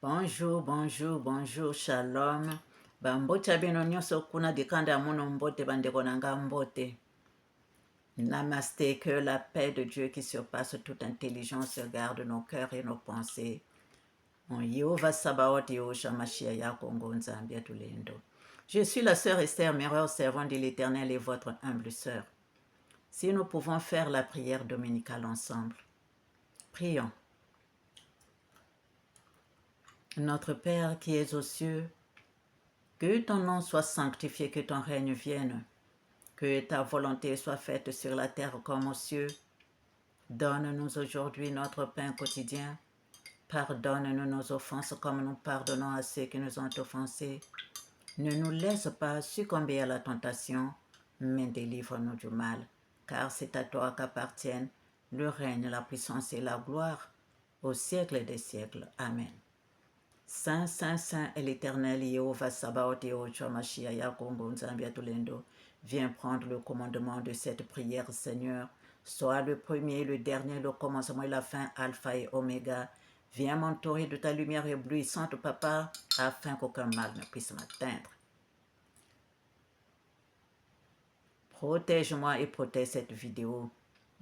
Bonjour, bonjour, bonjour, shalom. Bambocha bino nyonso kuna dikanda mono mbote bandeko nanga mbote. Namasté, que la paix de Dieu qui surpasse toute intelligence garde nos cœurs et nos pensées. Mon Yehova Sabaoth Yehosha Mashiach Yakongo Nzambia Tulendo. Je suis la sœur Esther Miroir, servante de l'Éternel et votre humble sœur. Si nous pouvons faire la prière dominicale ensemble. Prions. Notre Père qui es aux cieux, que ton nom soit sanctifié, que ton règne vienne, que ta volonté soit faite sur la terre comme aux cieux. Donne-nous aujourd'hui notre pain quotidien. Pardonne-nous nos offenses comme nous pardonnons à ceux qui nous ont offensés. Ne nous laisse pas succomber à la tentation, mais délivre-nous du mal, car c'est à toi qu'appartiennent le règne, la puissance et la gloire, au siècle des siècles. Amen. Saint, Saint, Saint est l'Éternel, Yehova Sabaoth, Yehosha Mashiach Yakongo Nzambia Tulendo. Viens prendre le commandement de cette prière, Seigneur. Sois le premier, le dernier, le commencement et la fin, Alpha et Oméga. Viens m'entourer de ta lumière éblouissante, Papa, afin qu'aucun mal ne puisse m'atteindre. Protège-moi et protège cette vidéo.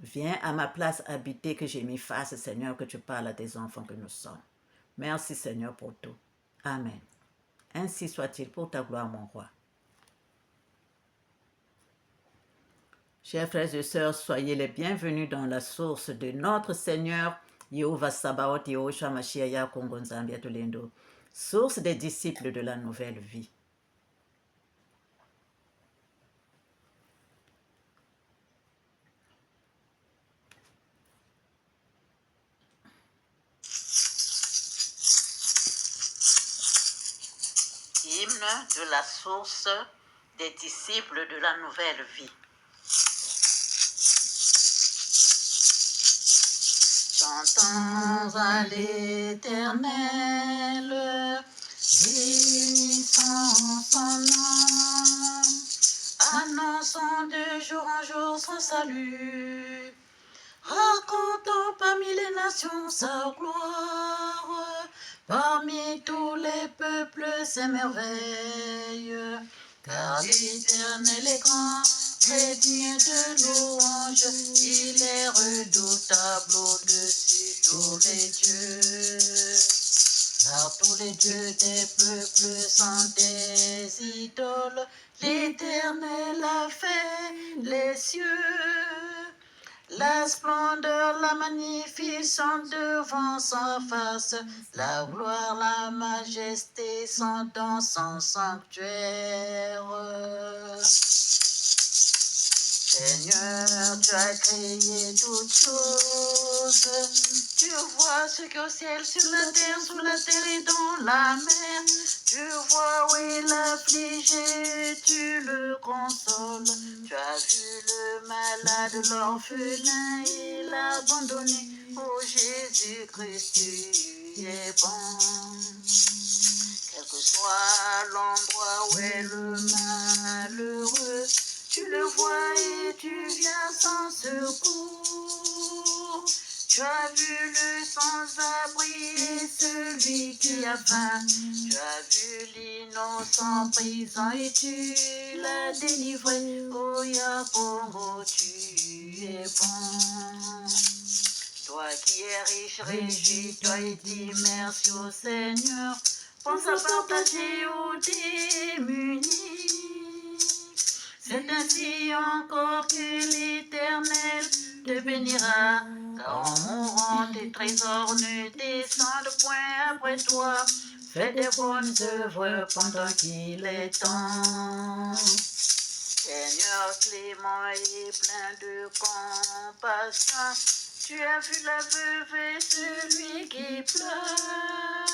Viens à ma place habiter, que j'ai mis face, Seigneur, que tu parles à tes enfants que nous sommes. Merci, Seigneur, pour tout. Amen. Ainsi soit-il pour ta gloire, mon roi. Chers frères et sœurs, soyez les bienvenus dans la source de notre Seigneur, Yehova Sabaoth, Yehosha Mashiach Yakongo Nzambia Tulendo, source des disciples de la nouvelle vie. Hymne de la source des disciples de la nouvelle vie. Chantons à l'Éternel, bénissons son nom, annonçons de jour en jour son salut, racontons parmi les nations sa gloire, parmi tous les peuples ses merveilles, car l'Éternel est grand, très digne de louange, il est redoutable au-dessus tous les dieux. Car tous les dieux des peuples sont des idoles, l'Éternel a fait les cieux. La splendeur, la magnificence devant sa face, la gloire, la majesté sont dans son sanctuaire. Seigneur, tu as créé toutes choses. Tu vois ce qu'au ciel, sur la terre et dans la mer. Tu vois où il affligé, tu le consoles. Tu as vu le malade, l'orphelin, et l'abandonné. Oh Jésus-Christ, tu es bon. Quel que soit l'endroit où est le malheureux, tu le vois et tu viens sans secours. Tu as vu le sans-abri et celui qui a faim. Tu as vu l'innocent prison et tu l'as délivré. Oh Yakongo, tu es bon. Toi qui es riche, réjouis-toi et dis merci au Seigneur. Pense à partager aux démunis. C'est ainsi encore que l'Éternel te bénira, car en mourant tes trésors ne descendent point après toi. Fais des bonnes œuvres pendant qu'il est temps. Seigneur clément et plein de compassion, tu as vu la veuve et celui qui pleure.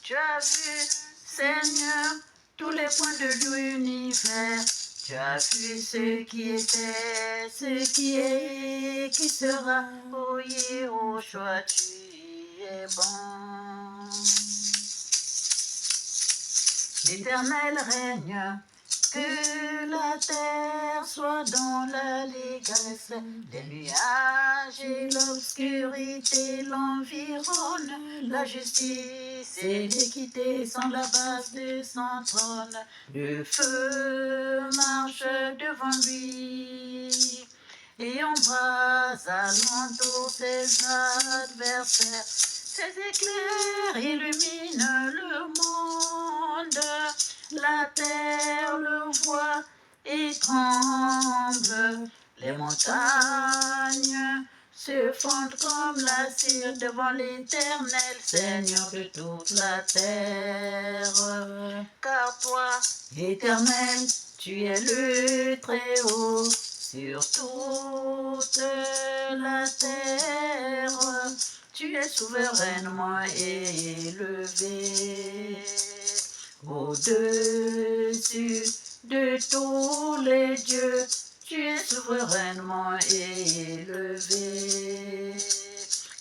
Tu as vu, Seigneur, tous les points de l'univers. Tu as vu ce qui était, ce qui est, qui sera. Oh Yehosha, tu es bon. L'Éternel règne, Que la terre soit dans l'allégresse, les nuages et l'obscurité l'environnent. La justice et l'équité sont la base de son trône. Le feu marche devant lui et embrase alentour ses adversaires. Ses éclairs illuminent le monde. La terre le voit et tremble. Les montagnes se fondent comme la cire devant l'Éternel, Seigneur de toute la terre. Car toi, Éternel, tu es le Très-Haut sur toute la terre. Tu es souverainement élevé au-dessus de tous les dieux. Tu es souverainement élevé.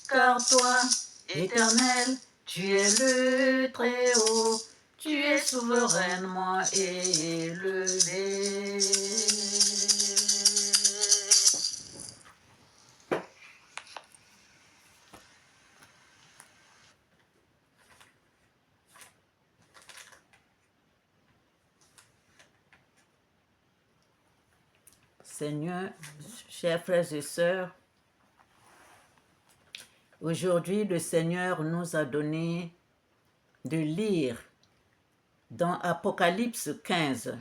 Car toi, Éternel, tu es le Très-Haut. Tu es souverainement élevé. Seigneur, chers frères et sœurs, aujourd'hui le Seigneur nous a donné de lire dans Apocalypse 15.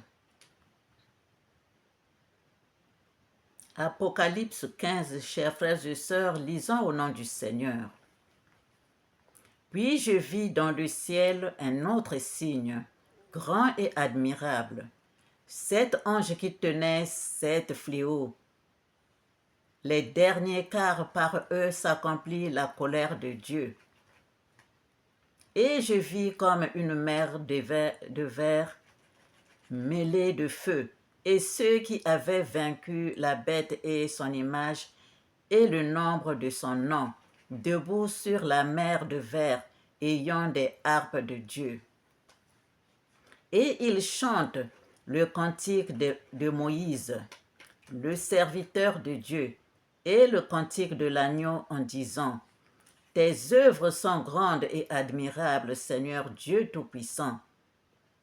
Apocalypse 15, chers frères et sœurs, lisons au nom du Seigneur. Puis je vis dans le ciel un autre signe, grand et admirable, 7 anges qui tenaient 7 fléaux. Les derniers, car par eux s'accomplit la colère de Dieu. Et je vis comme une mer de verre mêlée de feu, et ceux qui avaient vaincu la bête et son image et le nombre de son nom, debout sur la mer de verre, ayant des harpes de Dieu. Et ils chantent le cantique de Moïse, le serviteur de Dieu, et le cantique de l'agneau en disant: Tes œuvres sont grandes et admirables, Seigneur Dieu Tout-Puissant.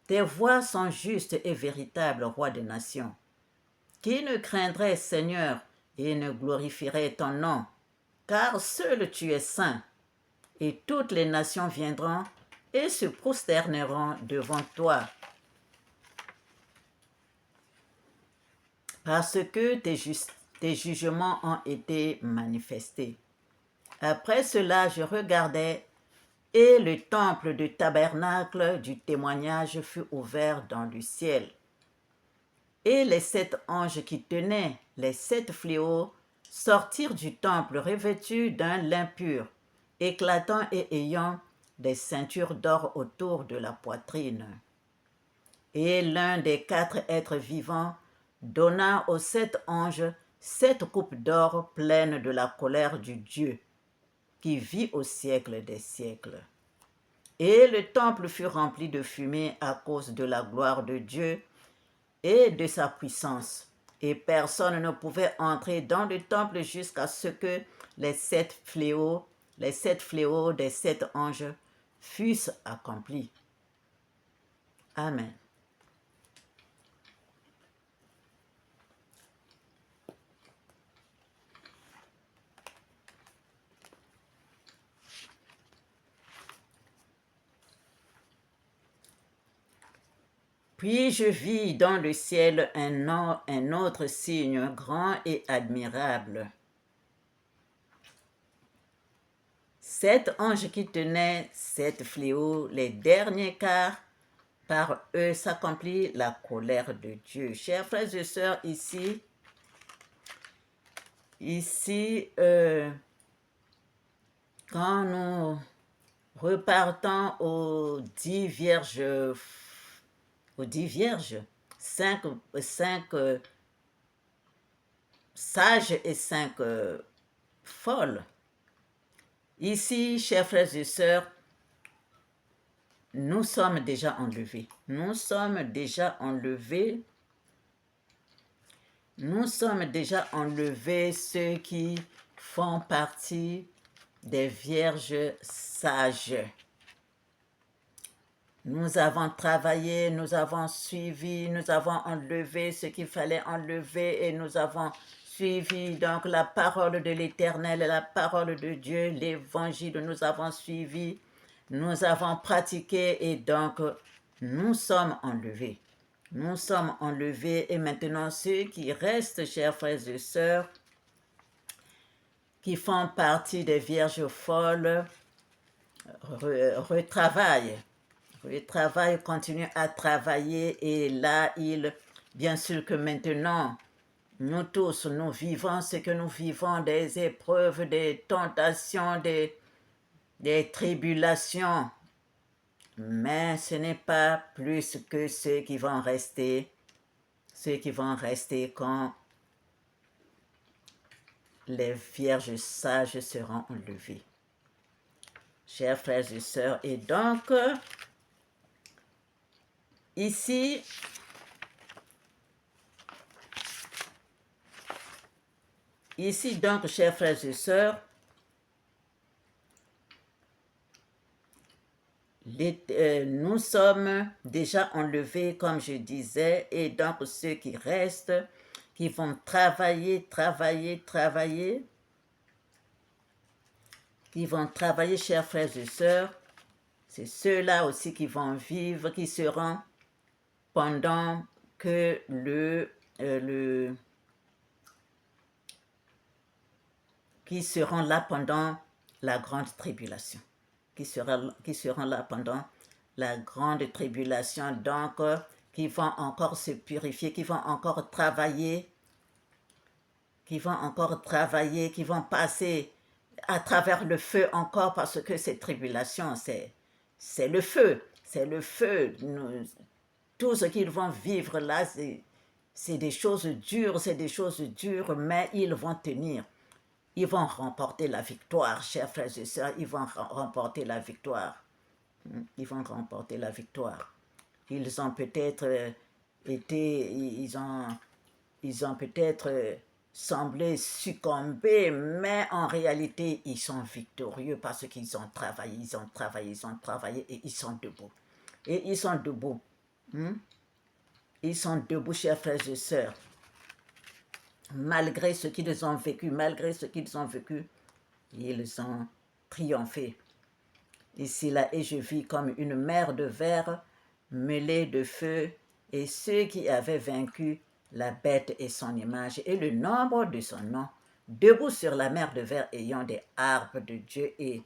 Tes voies sont justes et véritables, Roi des nations. Qui ne craindrait, Seigneur, et ne glorifierait ton nom? Car seul tu es saint, et toutes les nations viendront et se prosterneront devant toi. Parce que tes jugements ont été manifestés. Après cela, je regardais, et le temple du tabernacle du témoignage fut ouvert dans le ciel. Et les 7 anges qui tenaient les 7 fléaux sortirent du temple revêtus d'un lin pur, éclatant et ayant des ceintures d'or autour de la poitrine. Et l'un des 4 êtres vivants donna aux 7 anges 7 coupes d'or pleines de la colère du Dieu, qui vit au siècle des siècles. Et le temple fut rempli de fumée à cause de la gloire de Dieu et de sa puissance. Et personne ne pouvait entrer dans le temple jusqu'à ce que les 7 fléaux des 7 anges fussent accomplis. Amen. Puis je vis dans le ciel un autre signe grand et admirable. 7 anges qui tenaient 7 fléaux, les derniers, car par eux s'accomplit la colère de Dieu. Chers frères et sœurs, ici, quand nous repartons aux 10 vierges, 5 sages et 5 folles. Ici, chers frères et sœurs, nous sommes déjà enlevés. Nous sommes déjà enlevés Nous sommes déjà enlevés ceux qui font partie des vierges sages. Nous avons travaillé, nous avons suivi, nous avons enlevé ce qu'il fallait enlever et nous avons suivi donc la parole de l'Éternel, la parole de Dieu, l'Évangile, nous avons suivi, nous avons pratiqué et donc nous sommes enlevés. Nous sommes enlevés et maintenant ceux qui restent, chers frères et sœurs, qui font partie des vierges folles, retravaillent. Continue à travailler et là, bien sûr que maintenant, nous tous, nous vivons ce que nous vivons, des épreuves, des tentations, des tribulations. Mais ce n'est pas plus que ceux qui vont rester quand les vierges sages seront enlevées. Chers frères et sœurs, et donc, ici, donc, chers frères et sœurs, nous sommes déjà enlevés, comme je disais, et donc ceux qui restent, qui vont travailler, qui vont travailler, chers frères et sœurs, c'est ceux-là aussi qui vont vivre, qui seront pendant que qui seront là pendant la grande tribulation. Qui seront là pendant la grande tribulation, donc qui vont encore se purifier, qui vont encore travailler, qui vont passer à travers le feu encore, parce que ces tribulations, c'est le feu, tout ce qu'ils vont vivre là, c'est des choses dures, mais ils vont tenir. Ils vont remporter la victoire, chers frères et sœurs, ils vont remporter la victoire. Ils vont remporter la victoire. Ils ont peut-être ils ont peut-être semblé succomber, mais en réalité, ils sont victorieux parce qu'ils ont travaillé, et ils sont debout. Et ils sont debout. Ils sont debout, chers frères et sœurs. Malgré ce qu'ils ont vécu, ils ont triomphé. Ici, là, et je vis comme une mer de verre mêlée de feu, et ceux qui avaient vaincu la bête et son image, et le nombre de son nom, debout sur la mer de verre, ayant des harpes de Dieu. Et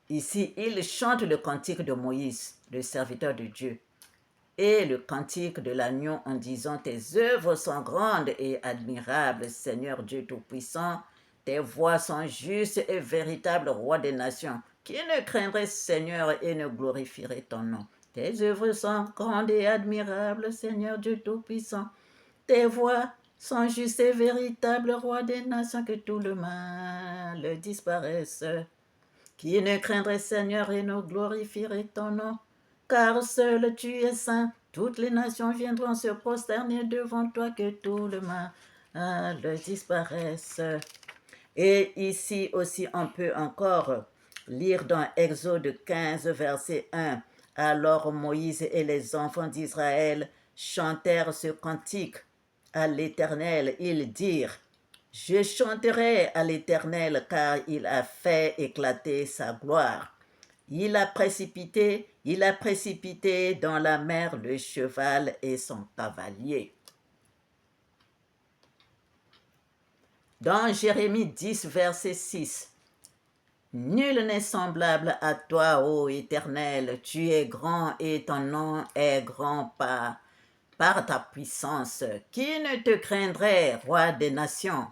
ici, ils chantent le cantique de Moïse, le serviteur de Dieu, et le cantique de l'agneau en disant: tes œuvres sont grandes et admirables, Seigneur Dieu Tout-Puissant. Tes voies sont justes et véritables, Roi des nations. Qui ne craindrait, Seigneur, et ne glorifierait ton nom? Tes œuvres sont grandes et admirables, Seigneur Dieu Tout-Puissant. Tes voies sont justes et véritables, Roi des nations, que tout le mal disparaisse. Qui ne craindrait, Seigneur, et ne glorifierait ton nom? Car seul tu es saint, toutes les nations viendront se prosterner devant toi, que tout le mal disparaisse. Et ici aussi, on peut encore lire dans Exode 15, verset 1. Alors Moïse et les enfants d'Israël chantèrent ce cantique à l'Éternel. Ils dirent: je chanterai à l'Éternel, car il a fait éclater sa gloire. Il a précipité dans la mer le cheval et son cavalier. Dans Jérémie 10, verset 6, nul n'est semblable à toi, ô Éternel, tu es grand et ton nom est grand par ta puissance. Qui ne te craindrait, Roi des nations?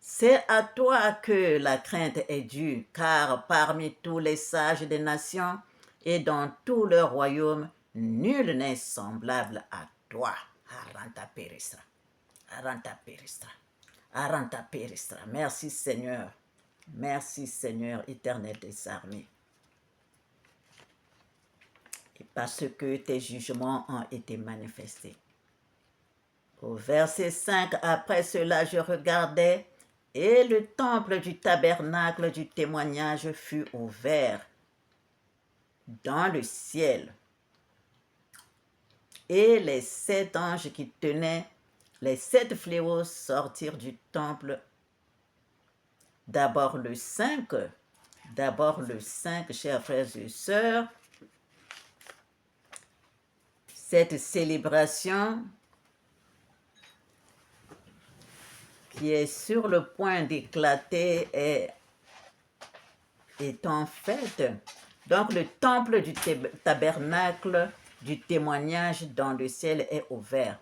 C'est à toi que la crainte est due, car parmi tous les sages des nations et dans tout leur royaume, nul n'est semblable à toi. Aranta Peristra. Aranta Peristra. Aranta Peristra. Merci Seigneur. Merci Seigneur, Éternel des armées. Et parce que tes jugements ont été manifestés. Au verset 5, après cela, je regardais et le temple du tabernacle du témoignage fut ouvert dans le ciel. Et les 7 anges qui tenaient les 7 fléaux sortirent du temple. D'abord le 5, chers frères et sœurs, cette célébration qui est sur le point d'éclater est en fait donc le temple du tabernacle du témoignage dans le ciel est ouvert.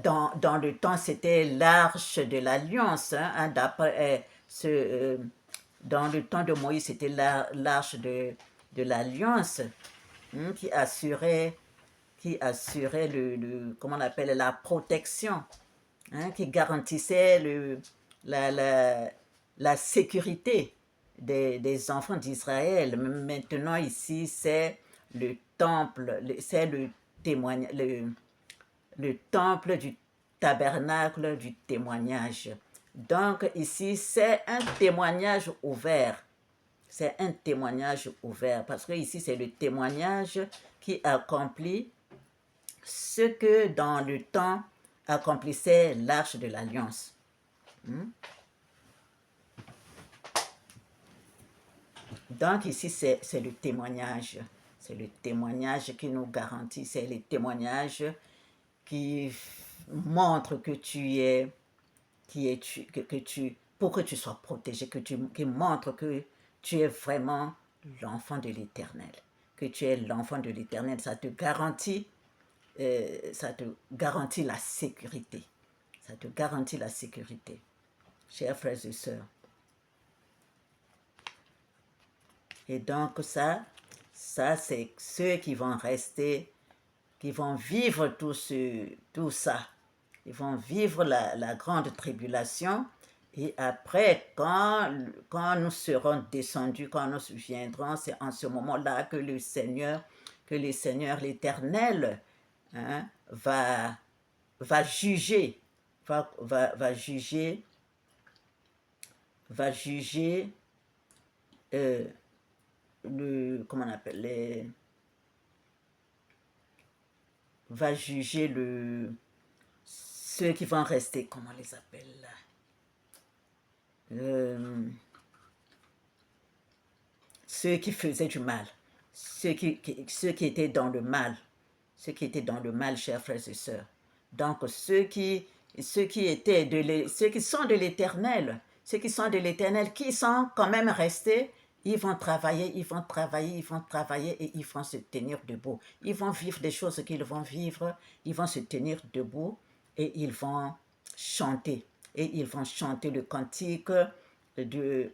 Dans le temps, c'était l'arche de l'alliance. Dans le temps de Moïse, c'était l'arche de l'alliance qui assurait comment on appelle, la protection, qui garantissait la sécurité des enfants d'Israël. Maintenant, ici, c'est le temple, c'est le témoignage, le temple du tabernacle du témoignage. Donc ici, c'est un témoignage ouvert. C'est un témoignage ouvert parce que ici, c'est le témoignage qui accomplit ce que dans le temps accomplissait l'arche de l'alliance. Donc ici, c'est le témoignage. C'est le témoignage qui nous garantit, c'est le témoignage qui montre que pour que tu sois protégé, qui montre que tu es vraiment l'enfant de l'Éternel, que tu es l'enfant de l'Éternel, ça te garantit la sécurité, ça te garantit la sécurité, chers frères et sœurs. Et donc ça c'est ceux qui vont rester, qui vont vivre tout ça. Ils vont vivre la grande tribulation. Et après, quand nous serons descendus, quand nous viendrons, c'est en ce moment-là que le Seigneur, l'Éternel, va juger, va juger comment on appelle, va juger ceux qui vont rester, comment on les appelle là, ceux qui faisaient du mal, ceux qui étaient dans le mal, chers frères et sœurs. Donc ceux qui sont de l'Éternel, qui sont quand même restés, ils vont travailler et ils vont se tenir debout. Ils vont vivre des choses qu'ils vont vivre, ils vont se tenir debout et ils vont chanter. Et ils vont chanter le cantique le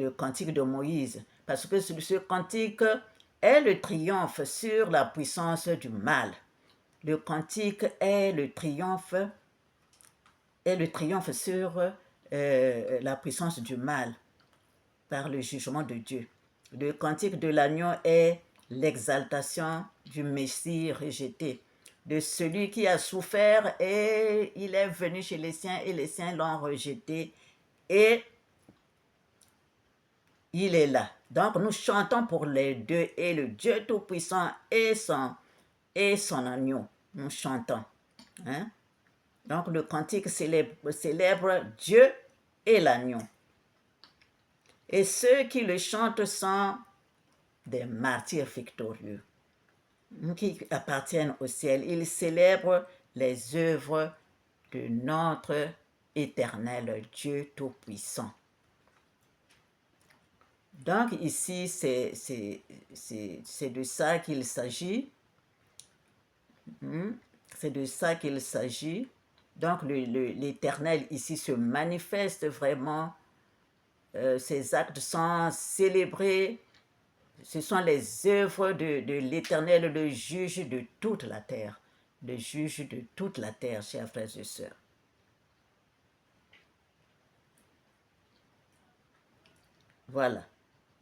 cantique de Moïse. Parce que ce cantique est le triomphe sur la puissance du mal. Le cantique est le triomphe sur la puissance du mal par le jugement de Dieu. Le cantique de l'agneau est l'exaltation du Messie rejeté, de celui qui a souffert et il est venu chez les siens et les siens l'ont rejeté et il est là. Donc nous chantons pour les deux et le Dieu Tout-Puissant et son agneau. Nous chantons. Donc le cantique célèbre Dieu et l'agneau. Et ceux qui le chantent sont des martyrs victorieux qui appartiennent au ciel. Ils célèbrent les œuvres de notre éternel Dieu Tout-Puissant. Donc ici, c'est de ça qu'il s'agit. C'est de ça qu'il s'agit. Donc l'Éternel ici se manifeste vraiment. Ces actes sont célébrés. Ce sont les œuvres de l'Éternel, le juge de toute la terre. Le juge de toute la terre, chers frères et sœurs. Voilà.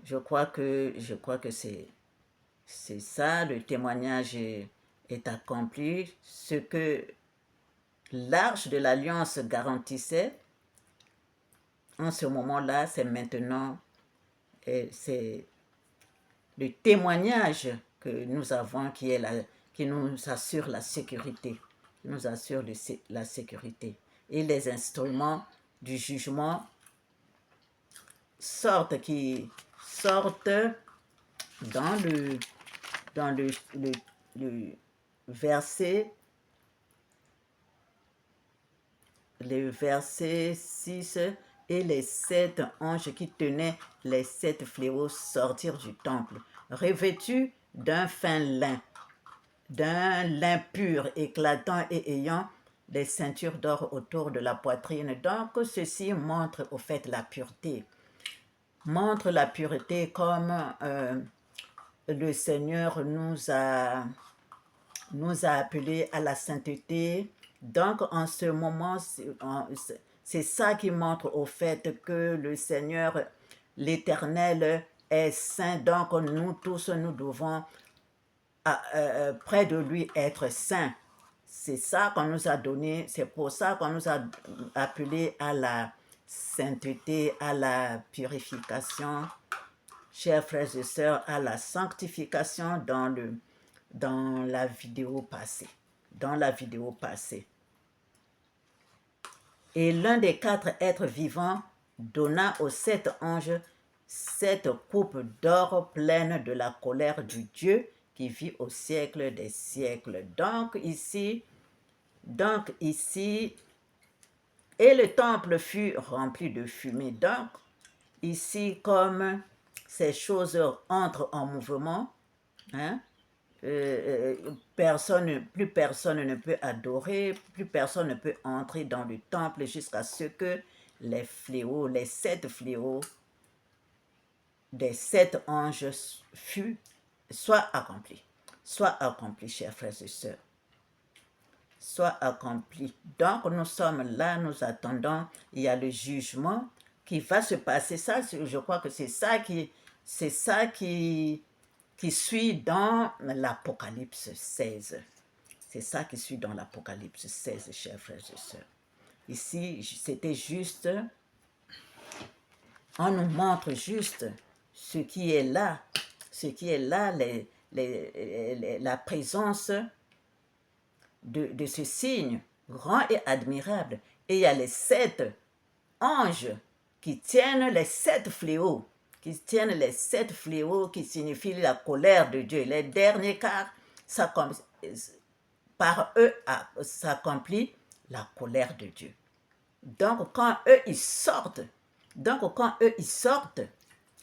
Je crois que c'est ça le témoignage est accompli, ce que l'arche de l'alliance garantissait, en ce moment-là, c'est maintenant, c'est le témoignage que nous avons qui nous assure la sécurité, qui nous assure la sécurité. Et les instruments du jugement qui sortent dans le verset, le verset 6, et les 7 anges qui tenaient les 7 fléaux sortirent du temple, revêtus d'un fin lin, pur, éclatant et ayant des ceintures d'or autour de la poitrine. Donc, ceci montre au fait la pureté. Montre la pureté comme le Seigneur nous a appelés à la sainteté. Donc, en ce moment, c'est ça qui montre au fait que le Seigneur, l'Éternel, est saint. Donc, nous tous, nous devons près de lui être saints. C'est ça qu'on nous a donné, c'est pour ça qu'on nous a appelés à la sainteté, à la purification, chers frères et sœurs, à la sanctification dans la vidéo passée. Dans la vidéo passée. Et l'un des 4 êtres vivants donna aux 7 anges 7 coupes d'or pleines de la colère du Dieu qui vit au siècle des siècles. Donc ici, et le temple fut rempli de fumée. Donc, ici, comme ces choses entrent en mouvement, hein, plus personne ne peut adorer, plus personne ne peut entrer dans le temple jusqu'à ce que les fléaux, les 7 fléaux des 7 anges soient accomplis. Soit accomplis, chers frères et sœurs. Soit accompli. Donc, nous sommes là, nous attendons. Il y a le jugement qui va se passer. Ça, je crois que c'est ça qui suit dans l'Apocalypse 16. C'est ça qui suit dans l'Apocalypse 16, chers frères et sœurs. Ici, c'était juste, on nous montre juste ce qui est là, la présence de ce signe grand et admirable. Et il y a les 7 anges qui tiennent les 7 fléaux, qui signifient la colère de Dieu. Les derniers, car par eux s'accomplit la colère de Dieu. Donc quand eux ils sortent,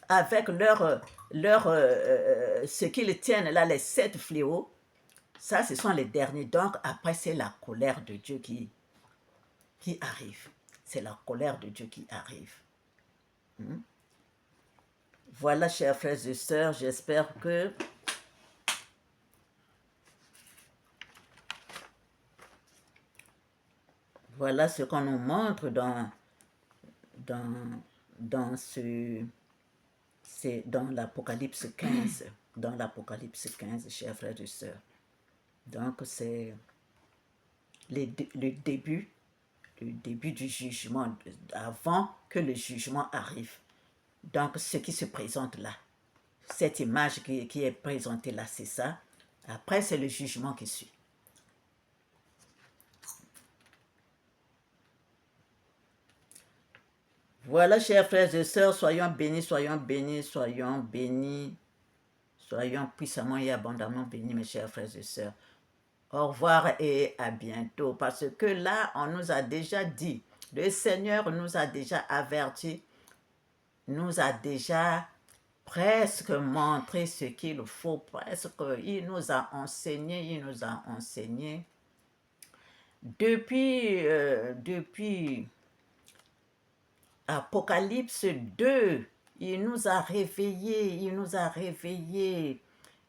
avec ce qu'ils tiennent là, les 7 fléaux, ça, ce sont les derniers. Donc, après, c'est la colère de Dieu qui arrive. C'est la colère de Dieu qui arrive. Voilà, chers frères et sœurs, j'espère que voilà ce qu'on nous montre dans l'Apocalypse 15. Dans l'Apocalypse 15, chers frères et sœurs. Donc, c'est le début du jugement, avant que le jugement arrive. Donc, ce qui se présente là, cette image qui est présentée là, c'est ça. Après, c'est le jugement qui suit. Voilà, chers frères et sœurs, soyons bénis, soyons bénis, soyons bénis. Soyons puissamment et abondamment bénis, mes chers frères et sœurs. Au revoir et à bientôt. Parce que là, on nous a déjà dit, le Seigneur nous a déjà avertis, nous a déjà presque montré ce qu'il faut, presque, il nous a enseigné, Depuis Apocalypse 2, il nous a réveillés,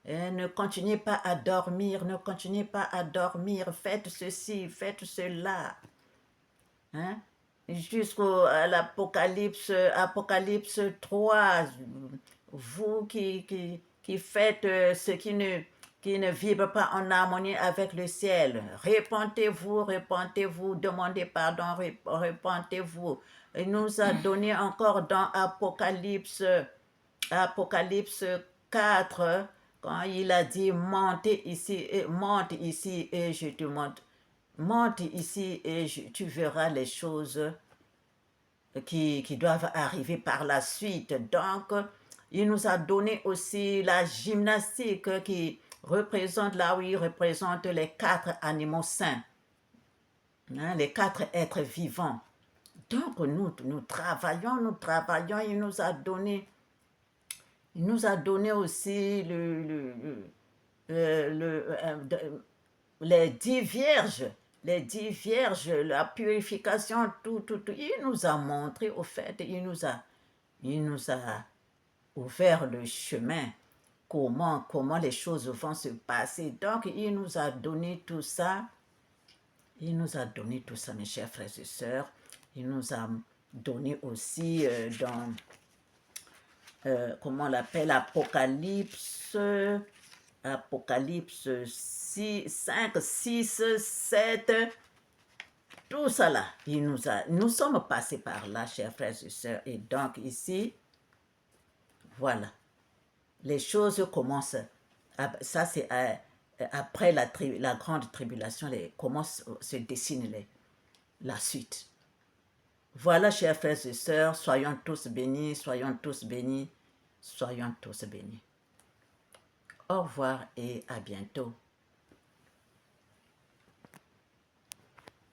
Ne continuez pas à dormir, faites ceci, faites cela. Hein? Jusqu'à l'Apocalypse, Apocalypse 3, vous qui faites ce qui ne qui ne vibre pas en harmonie avec le ciel. Repentez-vous, repentez-vous, demandez pardon, repentez-vous. Il nous a donné encore dans Apocalypse 4, quand il a dit, montez ici, monte ici et je te montre. Monte ici et tu verras les choses qui doivent arriver par la suite. Donc, il nous a donné aussi la gymnastique qui représente, là où il représente les 4 animaux saints, hein, les 4 êtres vivants. Donc, nous travaillons, il nous a donné aussi les 10 vierges, la purification, tout. Il nous a montré, au fait, il nous a ouvert le chemin, comment les choses vont se passer. Donc, il nous a donné tout ça. Il nous a donné tout ça, mes chers frères et sœurs. Il nous a donné aussi comment on l'appelle, Apocalypse 6, 5, 6, 7, tout ça là, nous sommes passés par là, chers frères et sœurs. Et donc ici, voilà, les choses commencent, ça c'est après la grande tribulation, comment se dessine la suite. Voilà, chers frères et sœurs, soyons tous bénis, soyons tous bénis, soyons tous bénis. Au revoir et à bientôt.